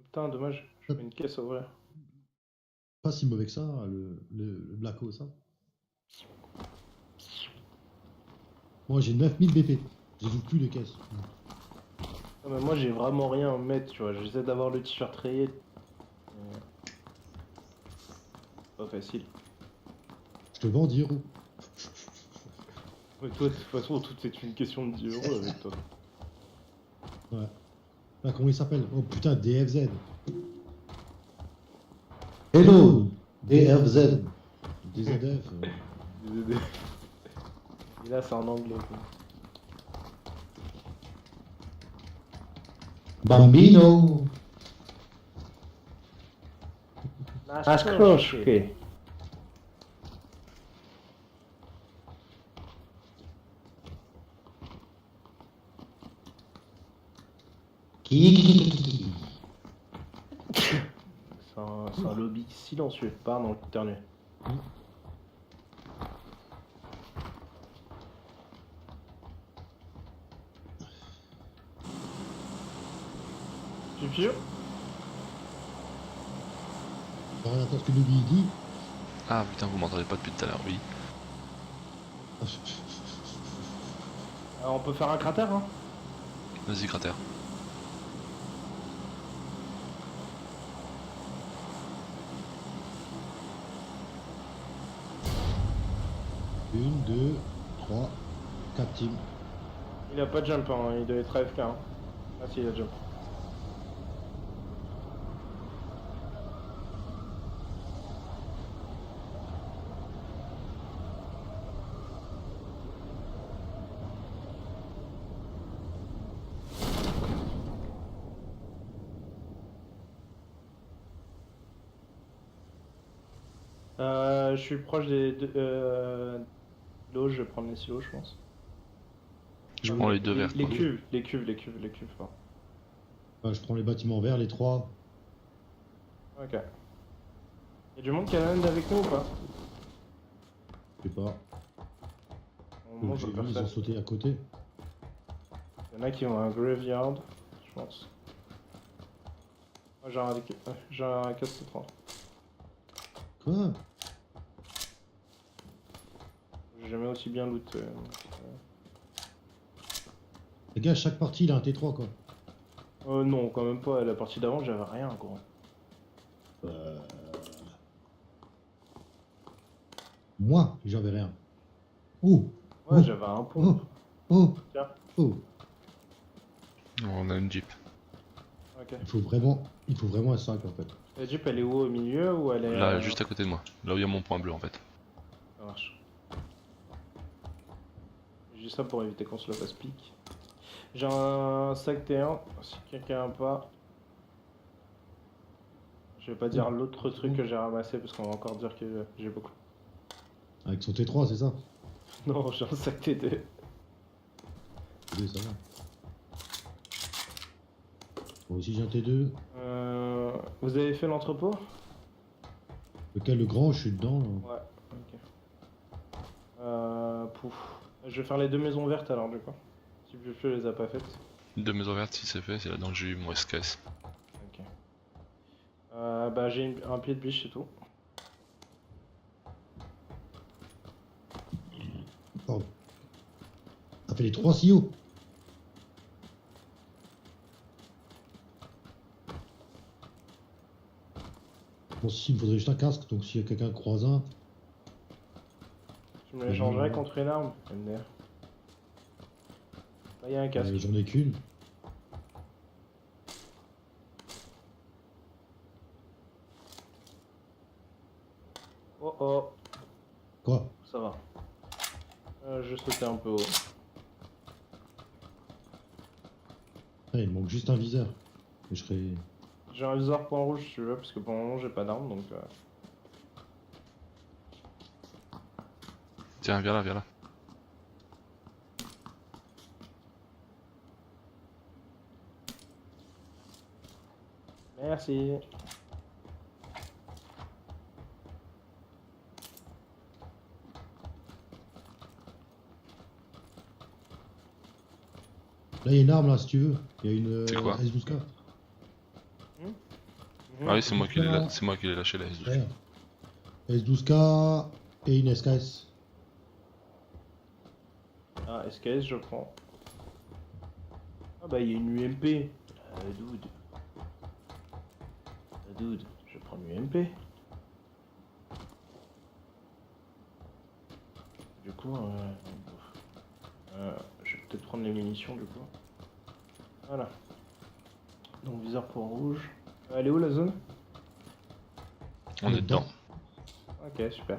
Putain, dommage, je fais une caisse à ouvrir. Pas si mauvais que ça, le Blacko, ça. Moi j'ai 9000 BP. J'ouvre plus les caisses. Non, mais moi j'ai vraiment rien à mettre, tu vois. J'essaie d'avoir le t-shirt rayé. Pas facile. Je te vends 10 euros. Mais toi, de toute façon, tout est une question de 10 euros avec toi. Ouais. Là, comment il s'appelle? Oh putain, DFZ. Hello, DFZ. DZF. Et là, c'est en anglais. Quoi. Bambino. Nascroche. Qui? C'est un lobby silencieux, pardon, éternué. Piu Attends, ce que Nubi dit. Ah putain, vous m'entendez pas depuis tout à l'heure, oui. On peut faire un cratère, hein? Vas-y, cratère. Une, deux, trois, 4 teams. Il a pas de jump, hein. Il doit être AFK. Hein. Ah si, il a jump. Je suis proche des loges, je vais prendre les silos, je pense. Je prends les deux verts. Les cuves. Pardon. Je prends les bâtiments verts, les 3. Ok. Y'a du monde qui a la avec nous ou pas? Je sais pas. Moi, J'ai je vu, ils ont sauté à côté. Y'en a qui ont un graveyard, je pense. Moi, j'ai un 430. Quoi? J'ai jamais aussi bien loot. Les gars, chaque partie, il a un T3, quoi. Non, quand même pas. La partie d'avant, j'avais rien, gros. Moi, j'avais rien. Oh! Ouais, Oh, j'avais un pompe. oh! Tiens. Oh! On a une Jeep. Ok. Il faut vraiment un sac, en fait. La Jeep, elle est où, au milieu ou elle est... Là, juste à côté de moi. Là où il y a mon point bleu, en fait. Ça marche. J'ai juste ça pour éviter qu'on se le fasse pique. J'ai un sac T1, si quelqu'un a pas. Je vais pas dire l'autre truc que j'ai ramassé parce qu'on va encore dire que j'ai beaucoup. Avec son T3, c'est ça? Non, j'ai un sac T2. Oui, ça va. Moi aussi, j'ai un T2. Vous avez fait l'entrepôt? Lequel, le grand, je suis dedans. Ouais, ok. Pouf. Je vais faire les deux maisons vertes alors, du coup. Si Piu les a pas faites. Deux maisons vertes, si c'est fait, c'est là-dedans que j'ai eu mon SKS. Ok. Bah, j'ai un pied de biche, c'est tout. Oh. Ça fait les 3 silos. Bon, si, il me faudrait juste un casque, donc s'il y a quelqu'un croise un. Tu me l'échangerais contre une arme, MDR. Là, il y a un casque. J'en ai qu'une. Oh oh. Quoi? Ça va. Je sautais un peu haut. Ah, il me manque juste un viseur. Et je serais... J'ai un viseur point rouge si tu veux, parce que pour le moment j'ai pas d'arme donc. Tiens, viens là, viens là. Merci. Là, il y a une arme, là, si tu veux. Il y a une C'est quoi? S12K. Ah oui, c'est moi qui l'ai lâché la S12. Ouais. S12K et une SKS. Ah, SKS, je prends. Ah bah, il y a une UMP. Dude. Dude, je prends une UMP. Du coup, je vais peut-être prendre les munitions, du coup. Voilà. Donc, viseur pour rouge. Elle est où, la zone? On est dedans. Ok, super.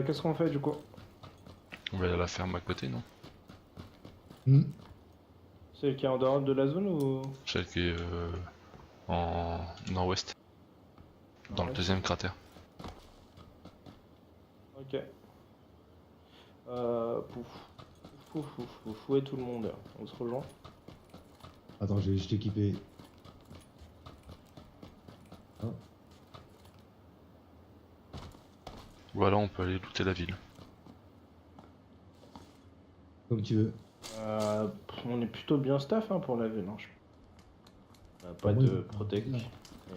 Qu'est-ce qu'on fait, du coup? On va aller à la ferme à côté, non? Hmm. Celle qui est en dehors de la zone ou... Celle qui est en nord-ouest. Dans le Ouais, deuxième cratère. ok. Pouf. Où est tout le monde? On se rejoint. Attends, je vais juste équiper. Ah, Voilà, on peut aller looter la ville. comme tu veux. On est plutôt bien staff hein, pour la ville. Hein. On a pas Pour moi, de protect. là.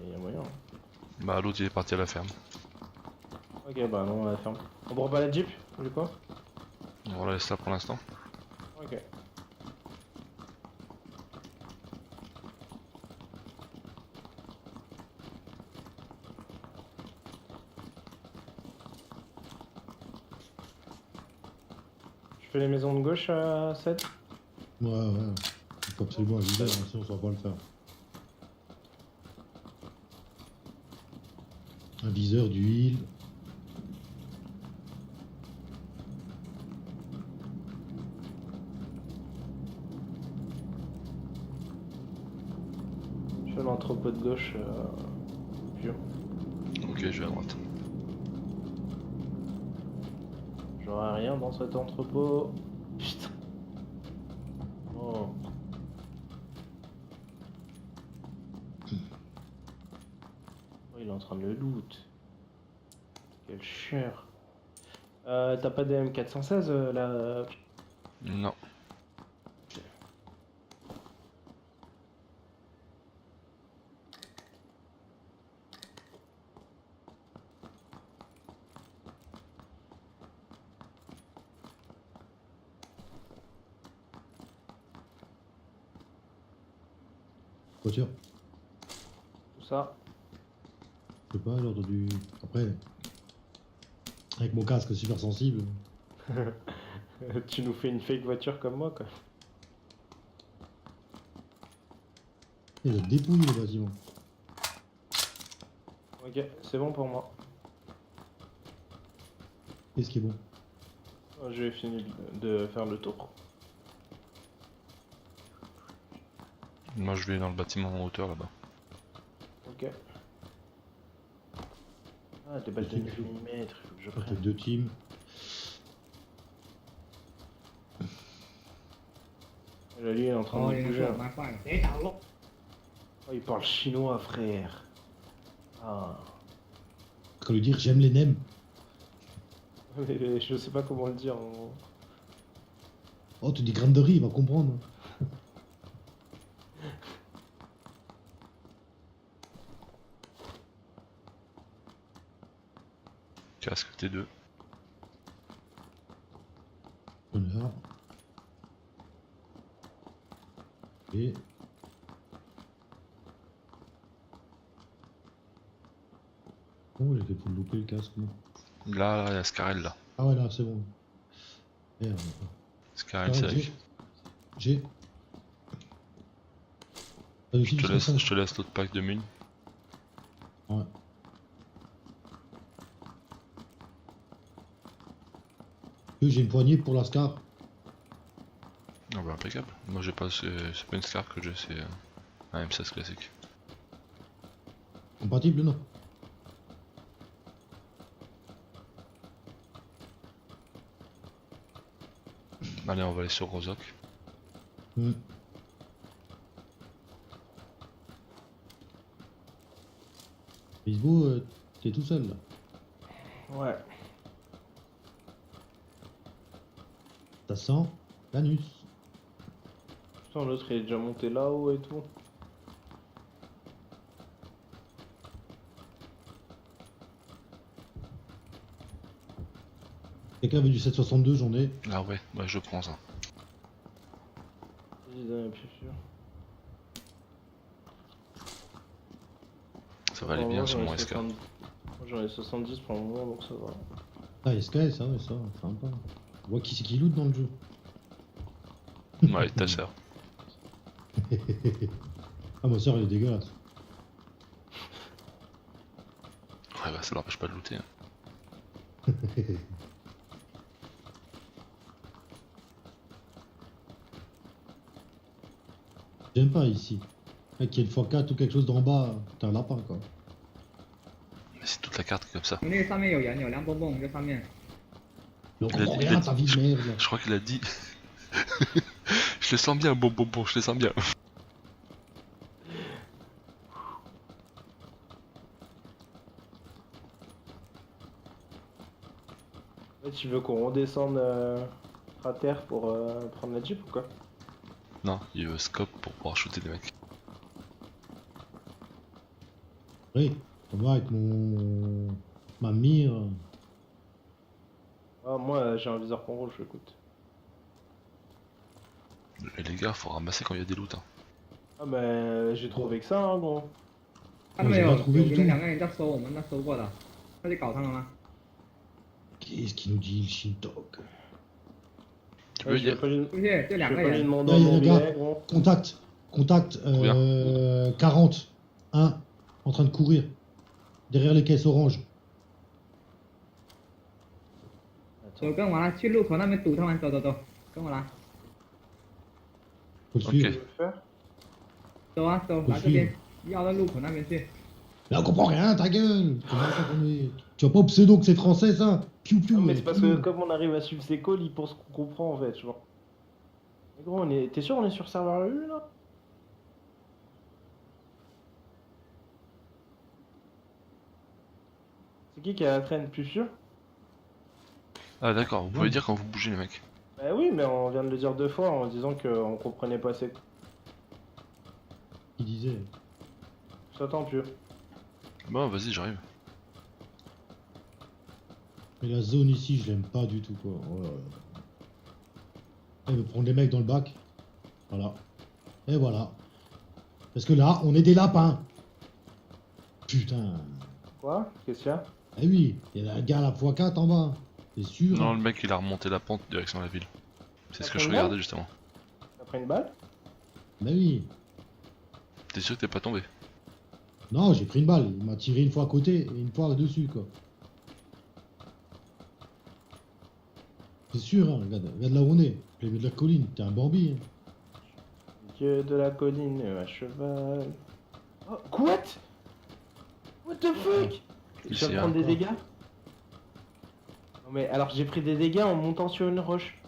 Il y a moyen. Hein. Bah l'autre il est parti à la ferme. Ok, bah non, on la ferme. On prend pas la jeep, du coup? On la laisse là pour l'instant. Ok. Je fais les maisons de gauche à 7. Ouais. Il faut absolument un leader, hein, sinon on ne saura pas le faire. Un viseur d'huile. Je fais l'entrepôt de gauche. Pur. Ok, je vais à droite. J'aurai rien dans cet entrepôt. Putain. Oh. Oh, il est en train de le loot. Quel chieur. T'as pas de M416 là? Non. Voiture. Tout ça. Je sais pas, l'ordre du. Après, avec mon casque super sensible. Tu nous fais une fake voiture comme moi quoi. Il a dépouillé le bâtiment. Ok, c'est bon pour moi. Qu'est-ce qui est bon? J'ai fini de faire le tour. Moi je vais dans le bâtiment en hauteur là-bas. Ok. Ah, des balles de 9 mm, il faut que je Je crois qu'il y a prenne. deux teams. Là, lui, il est en train 我 de 也 bouger. 是 Hein. 蛮快的，别打路。 Oh, il parle chinois, frère. Ah. Quand lui dire j'aime les nems. Mais je sais pas comment le dire. Hein. Oh, tu dis granderie, il va comprendre. Casque T2. Honneur. Et. Oh, j'ai fait pour louper le casque, moi. Là, il y a Scarel là. Ah ouais, là, c'est bon. Merde. Scarel, Ah, c'est avec. J'ai. Je te laisse l'autre pack de mun. Ouais. J'ai une poignée pour la Scar. Ah bah impeccable. Moi j'ai pas, c'est pas une Scar que j'ai, c'est un M16 classique. Compatible, non? Allez, on va aller sur Rozok. Bisbou, t'es tout seul là. Ouais. sent l'anus. Putain, l'autre il est déjà monté là-haut et tout. Quelqu'un veut du 762, j'en ai. Ah ouais, je prends ça. Vas-y, donne plus sûr. Ça va aller bien sur mon SK. Moi j'en ai 70 pour le moment donc ça va. Ah, SKS, ah ouais, ça, sympa. On voit qui c'est qui loot dans le jeu. Ouais, ta sœur. Ah, ma soeur elle est dégueulasse. Ouais, bah ça l'empêche pas de looter. Hein. J'aime pas ici. Mec, il y a une x4 ou quelque chose d'en bas, t'es un lapin quoi. Mais c'est toute la carte qui est comme ça. 那个上面有人，有梁蹦蹦，这上面。 Mais on Il a comprend dit- rien, il a ta dit- vie de merde. Je crois qu'il a dit. Je le sens bien, bon, je le sens bien. Ouais, tu veux qu'on redescende à terre pour prendre la jeep ou quoi? Non, il veut scope pour pouvoir shooter des mecs. Oui, on va avec mon... ma mire. Ah, moi j'ai un viseur qu'on rouge, écoute. Et les gars, faut ramasser quand il y a des loots. Hein. Ah, bah j'ai trouvé que ça, hein, gros. 看到没有？我trouvé 有 du 有 tout 两个人在搜我们那搜过的，他去搞他们吗？ Qu'est-ce qu'il nous dit le Shintok? Tu Ouais, peux je dire. vais pas lui, 不是，这 je 两 vais 个 pas lui 人。 demander Là, il y a mon un gars. billet, gros. Contact, 40, 1, en train de courir. Derrière les caisses oranges. 走，跟我来，去路口那边堵他们，走走走，跟我来， Faut le Ok. Tu suivre. veux le faire? 走啊走，不是来这边，绕到路口那边去。 Là, on comprend rien, ta gueule. Comment ça qu'on est... Tu vois pas au pseudo que c'est français, ça? Piou piou. Non, mais c'est parce que piou. comme on arrive à suivre ses calls, il pense qu'on comprend en fait, tu vois. Mais gros, t'es sûr on est sur serveur U là? C'est qui a la traîne, plus sûr? Ah d'accord, vous pouvez Ouais. dire quand vous bougez les mecs. Bah oui, mais on vient de le dire 2 fois en disant qu'on comprenait pas assez. Il disait. Je t'attends, plus. Bon, vas-y, j'arrive. Mais la zone ici, je l'aime pas du tout, quoi. Oh là là. Elle veut prendre les mecs dans le bac. Voilà. Et voilà. Parce que là, on est des lapins. Putain. Quoi? Qu'est-ce qu'il y a? Eh oui, il y a un gars à la x4 en bas. C'est sûr. Non, le mec il a remonté la pente direction la ville. C'est ce que je Après, regardais non. justement. T'as pris une balle? Bah oui. T'es sûr que t'es pas tombé? Non, j'ai pris une balle. Il m'a tiré une fois à côté et une fois dessus, quoi. C'est sûr, hein. Regarde là où on est. Le milieu de la colline. T'es un Bambi. Hein. Dieu de la colline à cheval. Oh, what? What the fuck? Je Ici, viens de hein. prendre des dégâts? Non mais alors j'ai pris des dégâts en montant sur une roche.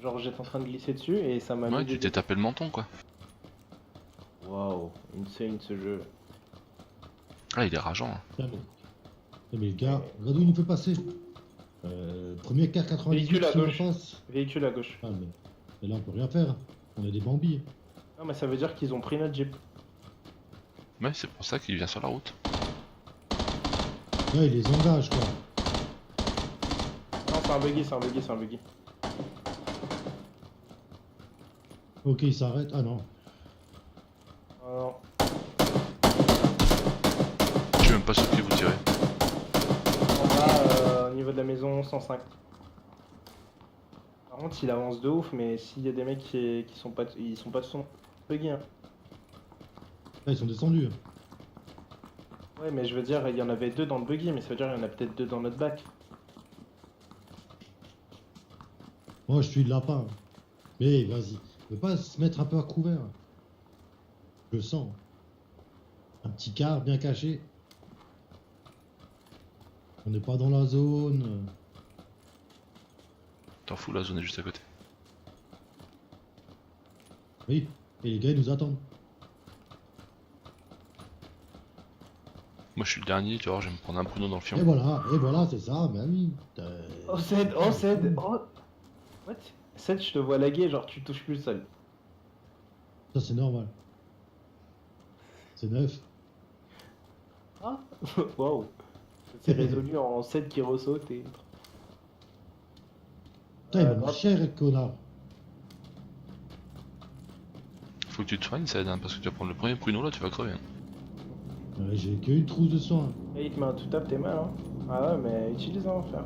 Genre j'étais en train de glisser dessus et ça m'a Ouais, mis tu t'es tapé le menton quoi. Waouh, insane ce jeu. Ah, il est rageant. Hein. Putain, mais le gars, regarde où il nous fait passer. Premier car 98 Véhicule à sur la gauche. face. Véhicule à gauche. Ah, mais là, on peut rien faire. On est des Bambis. Non mais ça veut dire qu'ils ont pris notre jeep. Ouais, c'est pour ça qu'il vient sur la route. Là, il les engage, quoi. Non, c'est un buggy, c'est un buggy, c'est un buggy. Ok, il s'arrête. Ah non. Oh, non. Je suis même pas sûr qu'il vous tirez. En bas, au niveau de la maison, 105. Par contre, il avance de ouf, mais s'il y a des mecs qui sont pas, ils sont pas son buggy. Hein. Là, ils sont descendus. Ouais, mais je veux dire, il y en avait 2 dans le buggy, mais ça veut dire qu'il y en a peut-être 2 dans notre bac. Moi, je suis le lapin. Mais vas-y. On peut pas se mettre un peu à couvert. Je le sens. Un petit quart bien caché. On n'est pas dans la zone. T'en fous, la zone est juste à côté. Oui. Et les gars, ils nous attendent. Moi je suis le dernier, tu vois, je vais me prendre un pruneau dans le fion. Et voilà, c'est ça, ben oui. Oh, Ced, oh, Ced, oh. What? 7, je te vois laguer, genre tu touches plus le sol. Ça, c'est normal. C'est 9. Ah waouh. C'est résolu en 7 qui ressaute et. Putain, il m'a mis Droite. cher, connard. Faut que tu te soignes, ça aide, hein, parce que tu vas prendre le premier pruneau là, tu vas crever. Hein. Ouais, j'ai qu'une trousse de soin. Et il te met un tout tape, t'es mal, hein. Ah ouais, mais utilise-en, frère.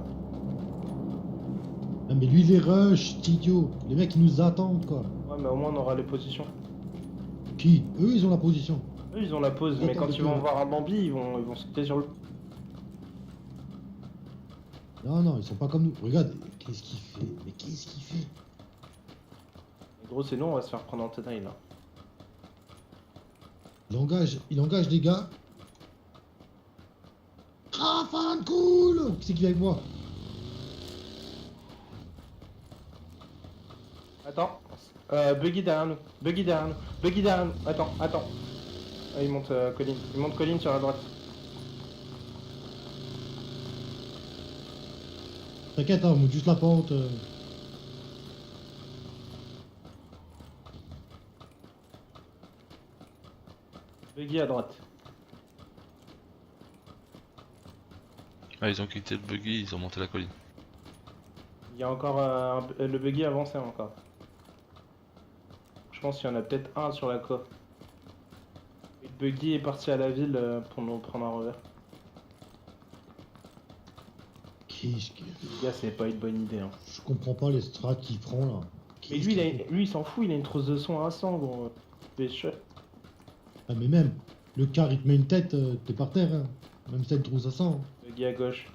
Ah, mais lui, il est rush, cet idiot. Les mecs, ils nous attendent, quoi. Ouais, mais au moins on aura les positions. Qui? Eux, ils ont la position. Eux, ils ont la pause, mais Attends, quand mais ils vont que- voir un Bambi, ils vont sauter sur le. Non, non, ils sont pas comme nous. Regarde, qu'est-ce qu'il fait? Mais qu'est-ce qu'il fait? En gros, c'est nous, on va se faire prendre en tenaille là. Il engage des gars. Ah, fan cool! Qui c'est qui vient avec moi? Attends. Buggy derrière nous. Buggy derrière nous. Buggy derrière nous. Attends, attends. Ah, il monte colline. Il monte colline sur la droite. T'inquiète, hein, on monte juste la pente. Buggy à droite. Ah, ils ont quitté le buggy, ils ont monté la colline. Il y a encore le buggy avancé encore. Je pense qu'il y en a peut-être un sur la coffre. Et le buggy est parti à la ville pour nous prendre un revers. Qu'est-ce que... Les gars, c'est pas une bonne idée. Hein. Je comprends pas les strats qu'il prend là. Mais Qu'est-ce lui, qu'il fait? lui, il s'en fout, il a une trousse de son à 100, gros. C'est chouette. Ah, mais même, le car il te met une tête, t'es par terre. Hein. Même si t'as une trousse à 100. Buggy à gauche.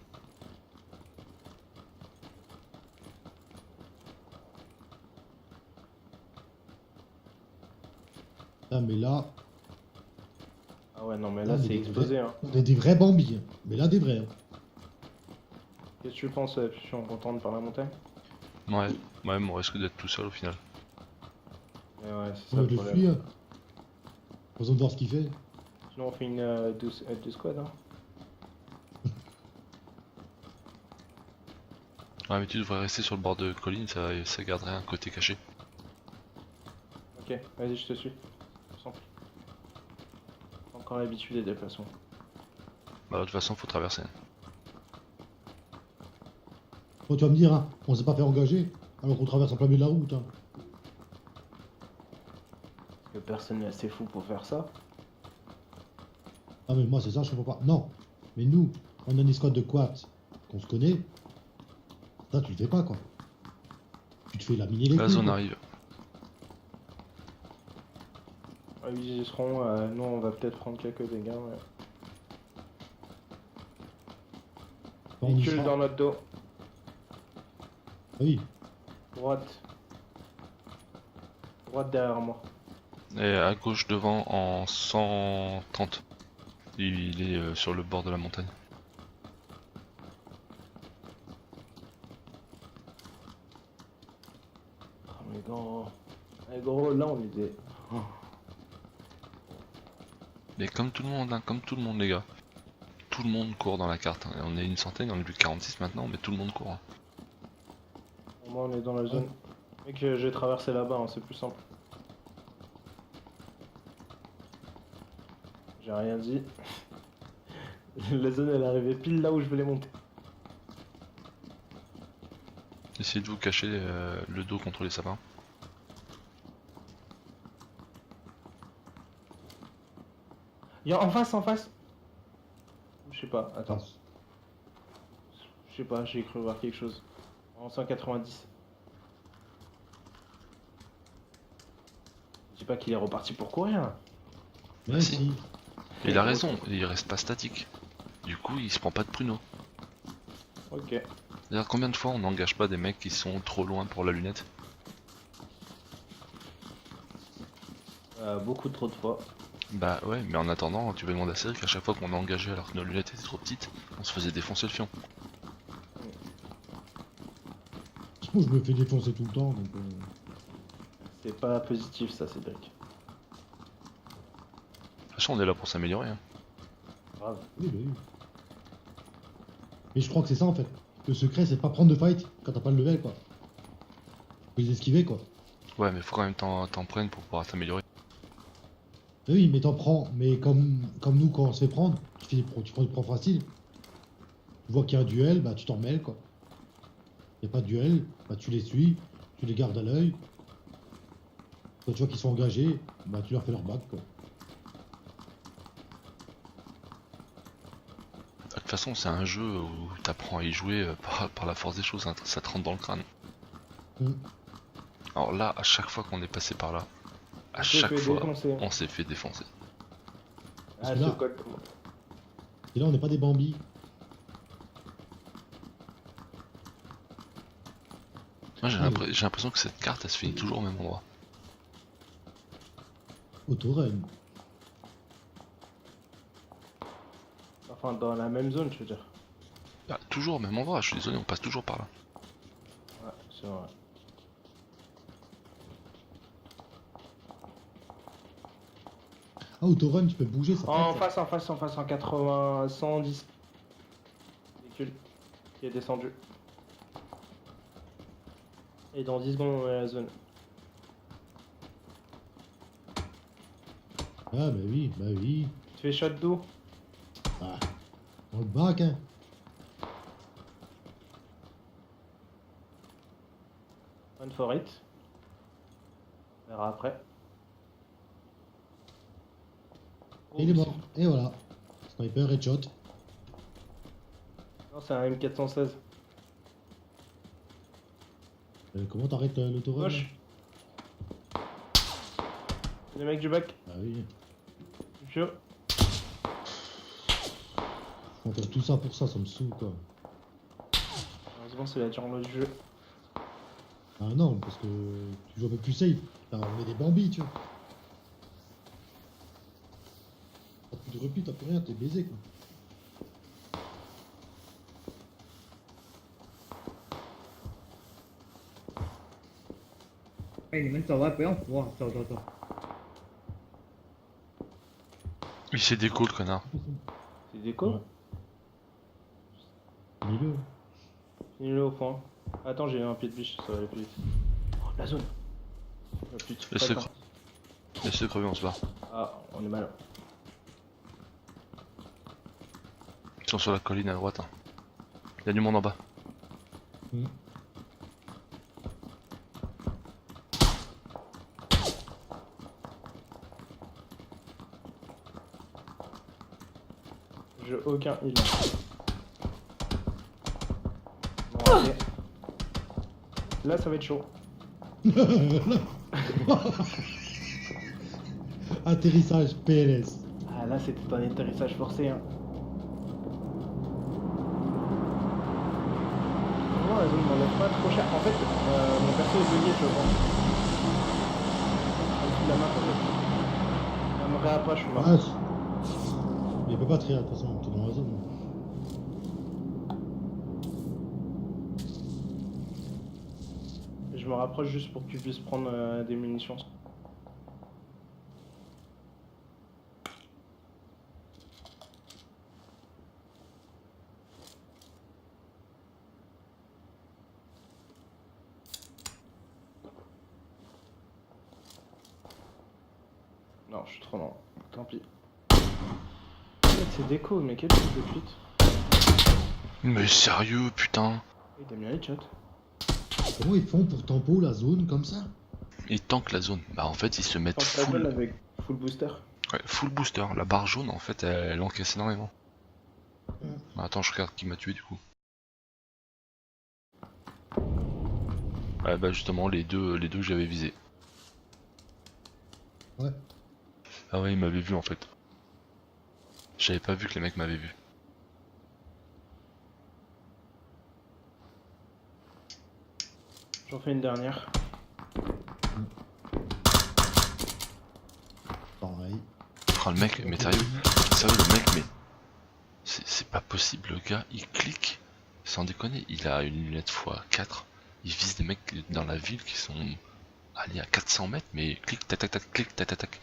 Ah, mais là, Ah ouais, non, mais Ah, là, mais c'est des explosé. vrais- Hein. on est des vrais Bambi. Hein. Mais là, des vrais. Hein. Qu'est-ce que tu penses, Puchu, en content par la montagne? Ouais, ouais, mais on risque d'être tout seul au final. Mais ouais, c'est ça Ouais, le le problème. fuir. Pas besoin de voir ce qu'il fait. Sinon, on fait une 12 squad. Hein. Ouais, mais tu devrais rester sur le bord de colline, ça garderait un côté caché. Ok, vas-y, je te suis. Sans plus. Encore l'habitude des déplacements. Bah, de toute façon, faut traverser. Bon, tu vas me dire, hein, on s'est pas fait engager, alors qu'on traverse en plein milieu de la route. Hein. Parce que personne n'est assez fou pour faire ça. Ah, mais moi, c'est ça, je comprends pas. Non, mais nous, on a une escouade de quads qu'on se connaît. Ça, tu le fais pas, quoi. Tu te fais laminer les La couilles, zone quoi. arrive. Ah, ils y seront. Nous, on va peut-être prendre quelques dégâts. Ouais. Quand on y Véhicule sera. dans notre dos. Ah oui, Droite. Droite derrière moi. Et à gauche devant en 130. Il est sur le bord de la montagne. Oh, mais gros. Eh, gros, là, on était. Oh. Mais comme tout le monde, hein, comme tout le monde les gars. Tout le monde court dans la carte. Hein. On est une centaine, on est plus de 46 maintenant, mais tout le monde court. Hein. Au moins, on est dans la zone. Mec, j'ai traversé là-bas, hein, c'est plus simple. J'ai rien dit. La zone, elle est arrivée pile là où je voulais monter. Essayez de vous cacher le dos contre les sapins. Il y a en face, en face. Je sais pas, attends. passe. Je sais pas, j'ai cru voir quelque chose. En 190. Je dis pas qu'il est reparti pour courir. Mais Ah, si. si. Il a raison, il reste pas statique. Du coup, il se prend pas de pruneau. Ok. D'ailleurs, combien de fois on n'engage pas des mecs qui sont trop loin pour la lunette? Beaucoup trop de fois. Bah ouais, mais en attendant, tu peux demander à Cédric qu'à chaque fois qu'on a engagé alors que nos lunettes étaient trop petites, on se faisait défoncer le fion. Je me fais défoncer tout le temps, donc... C'est pas positif ça, Cédric. De toute façon, on est là pour s'améliorer. Hein. Grave. Oui, bah oui. Mais je crois que c'est ça, en fait. Le secret, c'est pas prendre de fight quand t'as pas le level, quoi. Faut les esquiver quoi. Ouais, mais faut quand même t'en prendre pour pouvoir t'améliorer. Oui, mais t'en prends. Mais comme nous, quand on se fait prendre, tu prends facile. Tu vois qu'il y a un duel, bah tu t'en mêles quoi. Il n'y a pas de duel, bah tu les suis, tu les gardes à l'œil. Quand tu vois qu'ils sont engagés, bah tu leur fais leur bac quoi. De toute façon, c'est un jeu où t'apprends à y jouer par la force des choses, hein, ça te rentre dans le crâne. Hmm. Alors là, à chaque fois qu'on est passé par là, à On s'est chaque fait fois, défoncer. on s'est fait défoncer. Parce Ah, que ce là- code. Et là, on n'est pas des Bambis. Moi, j'ai Allez. l'impression que cette carte, elle se finit toujours au même endroit. Autorun. Enfin, dans la même zone, je veux dire. Ah, toujours au même endroit, je suis désolé, on passe toujours par là. Ouais, c'est vrai. Ah, Autorun, tu peux bouger, ça En traite, ça. face, en 80, 110. Véhicule qui est descendu. Et dans 10 secondes, on est à la zone. Ah, bah oui, bah oui. Tu fais shot d'eau. Ah, dans le bac, hein. One for it. On verra après. Et il est mort. Et voilà. Sniper, headshot. Non, c'est un M416. Comment t'arrêtes l'Autorun? Gauche. Les mecs du bac. Ah oui. Je. On fait tout ça pour ça me saoule quoi. Heureusement, c'est la turn du jeu. Ah non, parce que tu joues un peu plus safe. Enfin, on est des Bambis, tu vois. T'as plus de repli, t'as plus rien, t'es baisé quoi. Hey, 你们走啊，不用扶我，走走走。 Il s'est déco le connard. C'est déco. Ouais. Finis-le. Finis-le au point. Attends, j'ai un pied de biche, ça va aller plus vite. Oh, la zone. Oh, putain, Laisse-le pas le temps. Laisse-le crever, on se barre. Ah, on est mal. Ils sont sur la colline à droite. Hein. Il y a du monde en bas. Hmm. J'ai aucun heal. Bon, allez. Là, ça va être chaud. Atterrissage PLS. Ah, là, c'était un atterrissage forcé. Hein. Vraiment, la zone m'enlève pas trop cher. En fait, mon perso est bugué, je pense. En dessous de la map, en fait. Ça me réapproche, je suis mort. Ah, mais il peut pas tirer, de toute façon, t'es dans la zone. Je me rapproche juste pour que tu puisses prendre des munitions. Non, je suis trop lent. Tant pis. En fait, c'est déco, mais quel fils de pute. Mais sérieux, putain. Il a mis un headshot. Comment ils font pour tempo la zone comme ça? Ils tankent la zone. Bah en fait, ils se mettent Pense la zone full, avec full booster. ouais, full booster. La barre jaune, en fait, elle encaisse énormément. Bah, attends, je regarde qui m'a tué du coup. Ouais, bah justement, les deux que j'avais visés. Ouais. Ah ouais, ils m'avaient vu en fait. J'avais pas vu que les mecs m'avaient vu. J'en fais une dernière. Pareil. Oh le mec, mais sérieux, le mec, mais c'est pas possible, le gars, il clique, sans déconner, il a une lunette x4, il vise des mecs dans la ville qui sont allés à 400 mètres, mais clique, tac tac tac, clique, tac tac tac.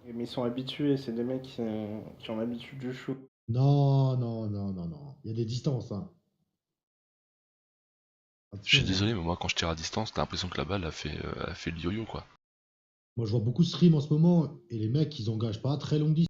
Mais ils sont habitués, c'est des mecs qui ont l'habitude du shoot. Non, non, non, non, non. Il y a des distances, hein. Je suis désolé, mais moi quand je tire à distance, t'as l'impression que la balle a fait le yo-yo quoi. Moi, je vois beaucoup de stream en ce moment et les mecs, ils engagent pas à très longue distance.